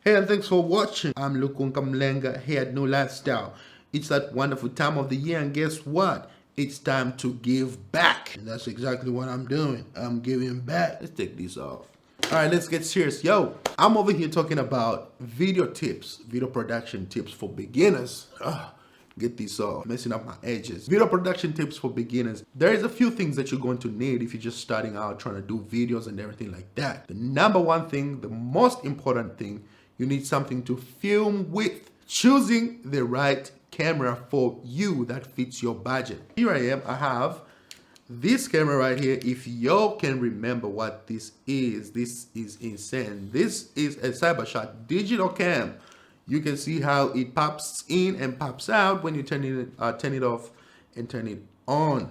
Hey, and thanks for watching. I'm Lukunka Mlenga here at New Lifestyle. It's that wonderful time of the year, and guess what? It's time to give back. And that's exactly what I'm doing. I'm giving back. Let's take this off. All right, let's get serious. Yo, I'm over here talking about video tips, video production tips for beginners. Get this off, messing up my edges. Video production tips for beginners. There is a few things that you're going to need if you're just starting out trying to do videos and everything like that. The number one thing, the most important thing, you need something to film with. Choosing the right camera for you that fits your budget. Here I am, I have this camera right here. If y'all can remember what this is insane. This is a CyberShot digital cam. You can see how it pops in and pops out when you turn it off and turn it on.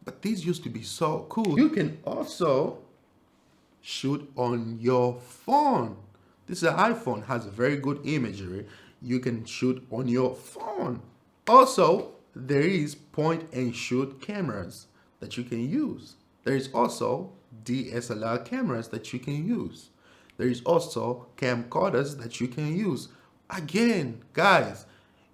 But these used to be so cool. You can also shoot on your phone. This is an iPhone, has very good imagery. You can shoot on your phone. Also, there is point and shoot cameras that you can use. There is also DSLR cameras that you can use. There is also camcorders that you can use. Again, guys,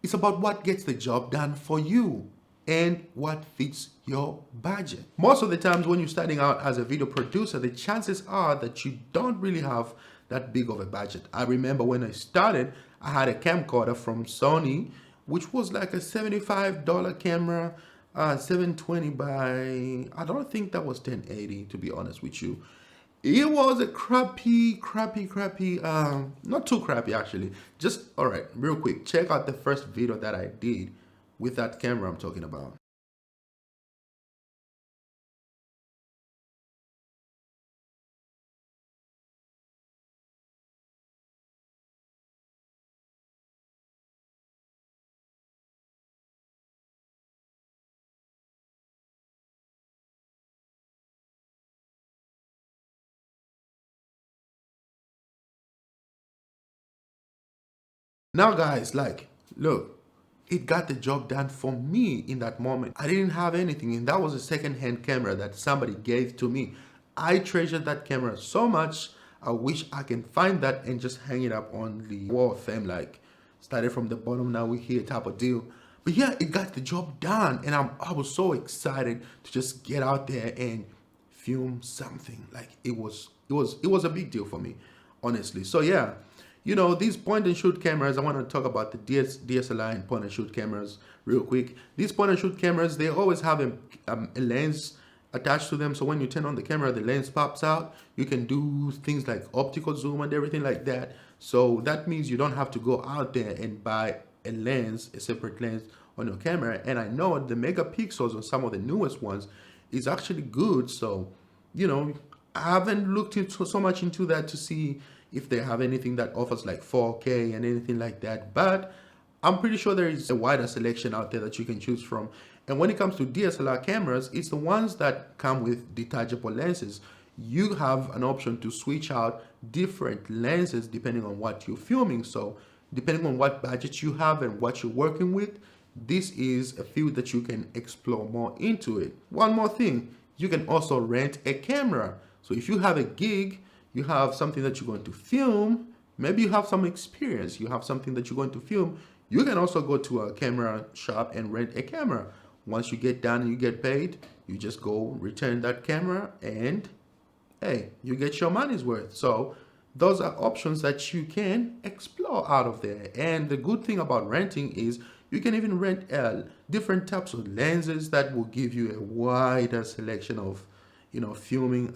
it's about what gets the job done for you and what fits your budget. Most of the times when you're starting out as a video producer, the chances are that you don't really have that big of a budget. I remember when I started, I had a camcorder from Sony, which was like a $75 camera, 720 by, I don't think that was 1080 to be honest with you. It was a crappy, not too crappy actually. Just, all right, real quick, check out the first video that I did with that camera I'm talking about. Now guys, like, look, it got the job done for me in that moment. I didn't have anything, and that was a second-hand camera that somebody gave to me. I treasured that camera so much. I wish I can find that and just hang it up on the wall of fame, like started from the bottom, now we're here type of deal. But yeah, it got the job done, and I was so excited to just get out there and film something. Like it was a big deal for me, honestly. So yeah, you know, these point and shoot cameras, I want to talk about the DSLR and point and shoot cameras real quick. These point and shoot cameras, they always have a lens attached to them. So when you turn on the camera, the lens pops out. You can do things like optical zoom and everything like that. So that means you don't have to go out there and buy a lens, a separate lens on your camera. And I know the megapixels on some of the newest ones is actually good. So, you know, I haven't looked into so much into that to see if they have anything that offers like 4K and anything like that, but I'm pretty sure there is a wider selection out there that you can choose from. And when it comes to DSLR cameras, it's the ones that come with detachable lenses. You have an option to switch out different lenses depending on what you're filming. So depending on what budget you have and what you're working with, this is a field that you can explore more into it. One more thing, you can also rent a camera. So if you have a gig, you have something that you're going to film, maybe you have some experience, you have something that you're going to film, you can also go to a camera shop and rent a camera. Once you get done and you get paid, you just go return that camera and hey, you get your money's worth. So those are options that you can explore out of there. And the good thing about renting is you can even rent different types of lenses that will give you a wider selection of, you know, filming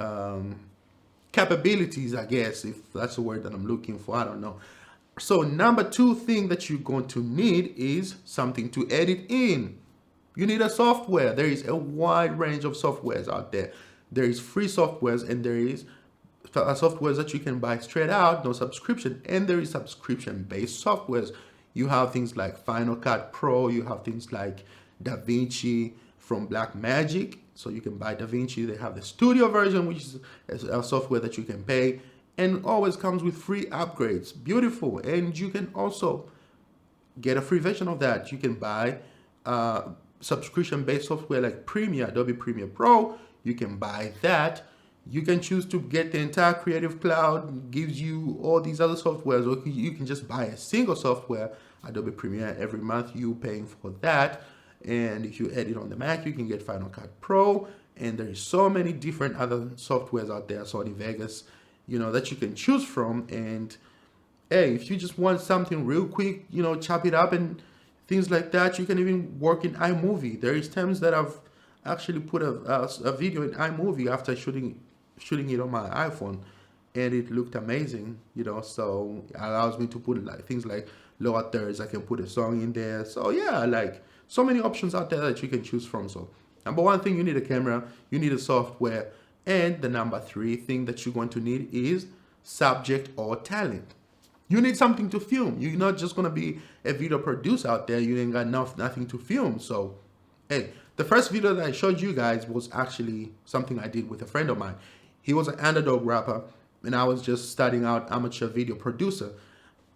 capabilities, I guess, if that's the word that I'm looking for. I don't know. So number two thing that you're going to need is something to edit in. You need a software. There is a wide range of softwares out there. There is free softwares and there is softwares that you can buy straight out, no subscription, and there is subscription-based softwares. You have things like Final Cut Pro, you have things like DaVinci from Blackmagic. So you can buy DaVinci. They have the studio version, which is a software that you can pay and always comes with free upgrades. Beautiful. And you can also get a free version of that. You can buy subscription-based software like Premiere, Adobe Premiere Pro. You can buy that. You can choose to get the entire Creative Cloud, gives you all these other softwares, or you can just buy a single software, Adobe Premiere. Every month you paying for that. And if you edit on the Mac, you can get Final Cut Pro. And there's so many different other softwares out there, Sony Vegas, that you can choose from. And hey, if you just want something real quick, chop it up and things like that, you can even work in iMovie. There is times that I've actually put a video in iMovie after shooting it on my iPhone, and it looked amazing. So it allows me to put things like lower thirds. I can put a song in there. So yeah, like so many options out there that you can choose from. So number one thing, you need a camera, you need a software, and the number three thing that you're going to need is subject or talent. You need something to film. You're not just gonna be a video producer out there. You ain't got nothing to film. So, hey, the first video that I showed you guys was actually something I did with a friend of mine. He was an underdog rapper, and I was just starting out amateur video producer.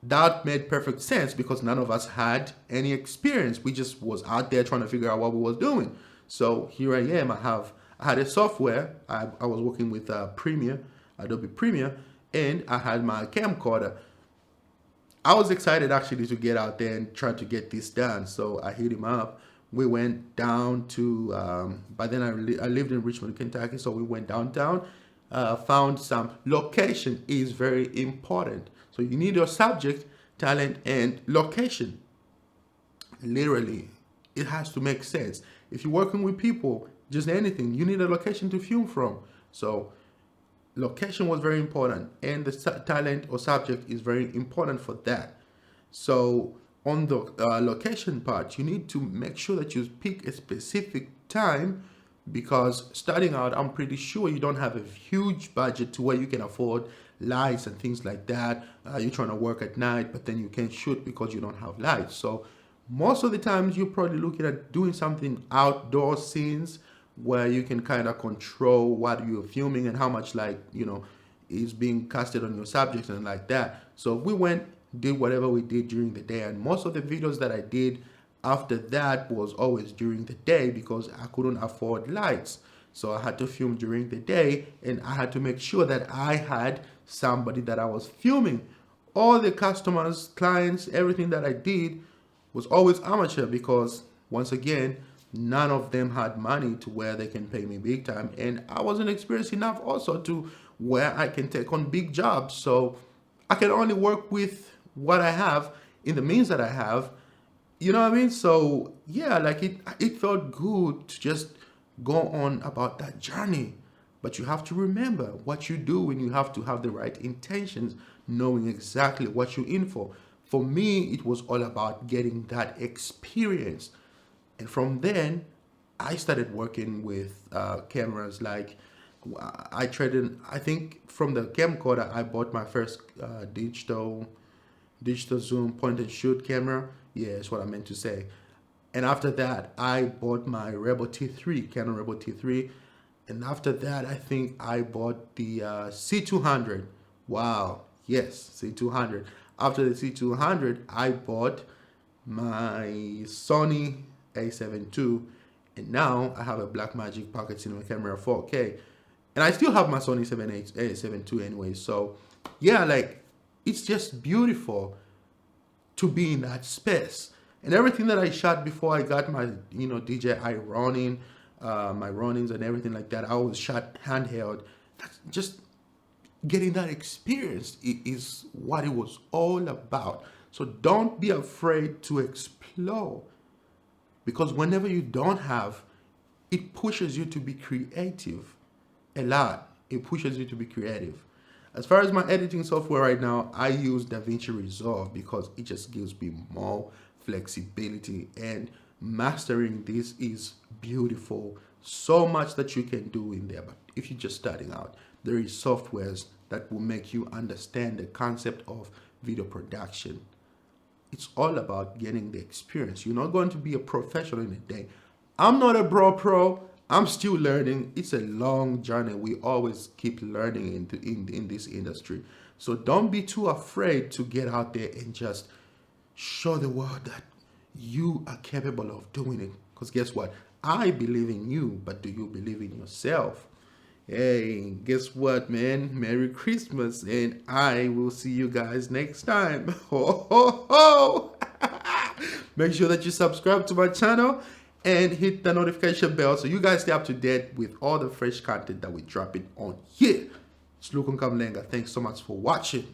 That made perfect sense because none of us had any experience. We just was out there trying to figure out what we was doing. So here I am. I had a software. I was working with Premiere, Adobe Premiere, and I had my camcorder. I was excited actually to get out there and try to get this done. So I hit him up. We went down to, by then I lived in Richmond, Kentucky. So we went downtown, found some location is very important. So you need your subject, talent, and location. Literally, it has to make sense. If you're working with people, just anything, you need a location to film from. So location was very important, and the talent or subject is very important for that. So on the location part, you need to make sure that you pick a specific time, because starting out, I'm pretty sure you don't have a huge budget to where you can afford lights and things like that. You're trying to work at night, but then you can't shoot because you don't have lights. So most of the times you're probably looking at doing something outdoor scenes where you can kind of control what you're filming and how much light, is being casted on your subjects and like that. So we went, did whatever we did during the day. And most of the videos that I did after that was always during the day because I couldn't afford lights. So I had to film during the day, and I had to make sure that I had somebody that I was filming. All the customers, clients, everything that I did was always amateur because, once again, none of them had money to where they can pay me big time. And I wasn't experienced enough also to where I can take on big jobs. So I can only work with what I have in the means that I have. You know what I mean? So yeah, like it felt good to just go on about that journey. But you have to remember what you do, and you have to have the right intentions, knowing exactly what you're in for. For me, it was all about getting that experience. And from then, I started working with cameras. Like I traded, I think from the camcorder, I bought my first digital zoom point and shoot camera. Yeah, that's what I meant to say. And after that, I bought my Rebel T3, Canon Rebel T3. And after that, I think I bought the C200. Wow, yes, C200. After the C200, I bought my Sony A7 II, and now I have a Blackmagic Pocket Cinema Camera 4K, and I still have my Sony A7 II anyway. So yeah, like it's just beautiful to be in that space. And everything that I shot before I got my DJI Ronin, my Ronins and everything like that, I always shot handheld. That's just getting that experience is what it was all about. So don't be afraid to explore, because whenever you don't have, it pushes you to be creative a lot. It pushes you to be creative. As far as my editing software right now, I use DaVinci Resolve because it just gives me more flexibility, and mastering this is beautiful. So much that you can do in there. But if you're just starting out, there is softwares that will make you understand the concept of video production. It's all about getting the experience. You're not going to be a professional in a day. I'm not a pro. I'm still learning. It's a long journey. We always keep learning in this industry. So don't be too afraid to get out there and just show the world that you are capable of doing it. Because guess what? I believe in you, but do you believe in yourself? Hey, guess what, man? Merry Christmas, and I will see you guys next time. Ho, ho, ho! Make sure that you subscribe to my channel and hit the notification bell so you guys stay up to date with all the fresh content that we're dropping on here. It's Luke Kamlenga. Thanks so much for watching.